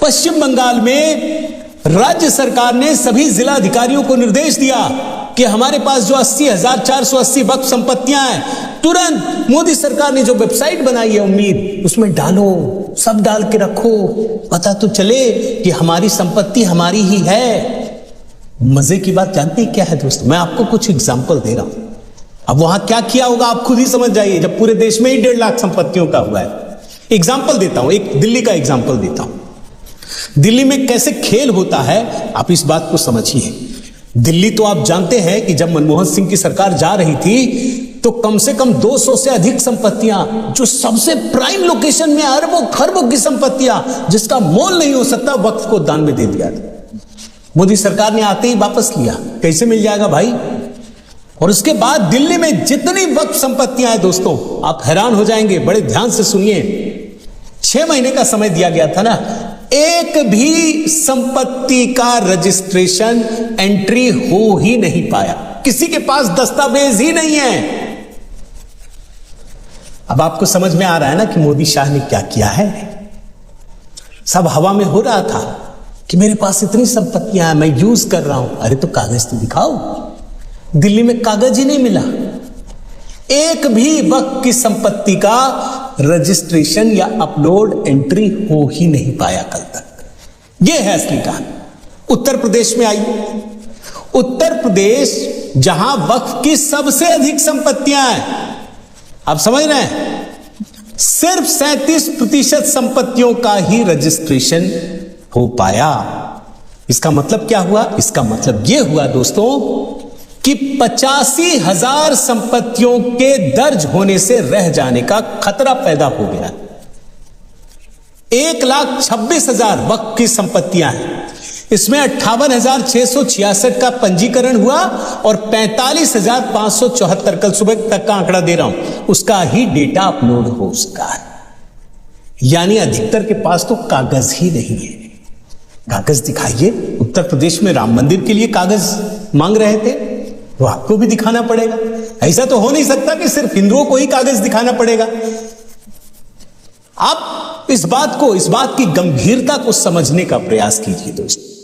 पश्चिम बंगाल में राज्य सरकार ने सभी जिला अधिकारियों को निर्देश दिया कि हमारे पास जो 80,480 वक्फ संपत्तियां हैं, तुरंत मोदी सरकार ने जो वेबसाइट बनाई है उम्मीद, उसमें डालो, सब डाल के रखो, पता तो चले कि हमारी संपत्ति हमारी ही है। मजे की बात जानते हैं क्या है दोस्तों? मैं आपको कुछ एग्जाम्पल दे रहा हूं। अब वहां क्या किया होगा आप खुद ही समझ जाइए, जब पूरे देश में ही 1.5 लाख संपत्तियों का हुआ है। एग्जाम्पल देता हूं, एक दिल्ली का एग्जाम्पल देता हूं। दिल्ली में कैसे खेल होता है आप इस बात को समझिए। दिल्ली तो आप जानते हैं कि जब मनमोहन सिंह की सरकार जा रही थी तो कम से कम 200 से अधिक संपत्तियां, जो सबसे प्राइम लोकेशन में अरबों खरबों की संपत्तियां जिसका मोल नहीं हो सकता, वक्फ को दान में दे दिया था। मोदी सरकार ने आते ही वापस लिया। कैसे मिल जाएगा भाई? और उसके बाद दिल्ली में जितनी वक्फ संपत्तियां हैं दोस्तों, आप हैरान हो जाएंगे, बड़े ध्यान से सुनिए। 6 महीने का समय दिया गया था ना, एक भी संपत्ति का रजिस्ट्रेशन एंट्री हो ही नहीं पाया। किसी के पास दस्तावेज ही नहीं है। अब आपको समझ में आ रहा है ना कि मोदी शाह ने क्या किया है। सब हवा में हो रहा था कि मेरे पास इतनी संपत्तियां हैं, मैं यूज कर रहा हूं। अरे तो कागज तो दिखाओ। दिल्ली में कागज ही नहीं मिला। एक भी वक्त की संपत्ति का रजिस्ट्रेशन या अपलोड एंट्री हो ही नहीं पाया कल तक। यह है असली कहानी। उत्तर प्रदेश में आई। उत्तर प्रदेश जहां वक्फ की सबसे अधिक संपत्तियां हैं, आप समझ रहे हैं, सिर्फ 37% संपत्तियों का ही रजिस्ट्रेशन हो पाया। इसका मतलब क्या हुआ? इसका मतलब यह हुआ दोस्तों कि 85,000 संपत्तियों के दर्ज होने से रह जाने का खतरा पैदा हो गया। 1,26,000 वक्फ की संपत्तियां हैं। इसमें 58,666 का पंजीकरण हुआ और 45,574, कल सुबह तक का आंकड़ा दे रहा हूं, उसका ही डेटा अपलोड हो सका है। यानी अधिकतर के पास तो कागज ही नहीं है। कागज दिखाइए। उत्तर प्रदेश में राम मंदिर के लिए कागज मांग रहे थे, तो आपको भी दिखाना पड़ेगा। ऐसा तो हो नहीं सकता कि सिर्फ हिंदुओं को ही कागज दिखाना पड़ेगा। आप इस बात की गंभीरता को समझने का प्रयास कीजिए दोस्तों।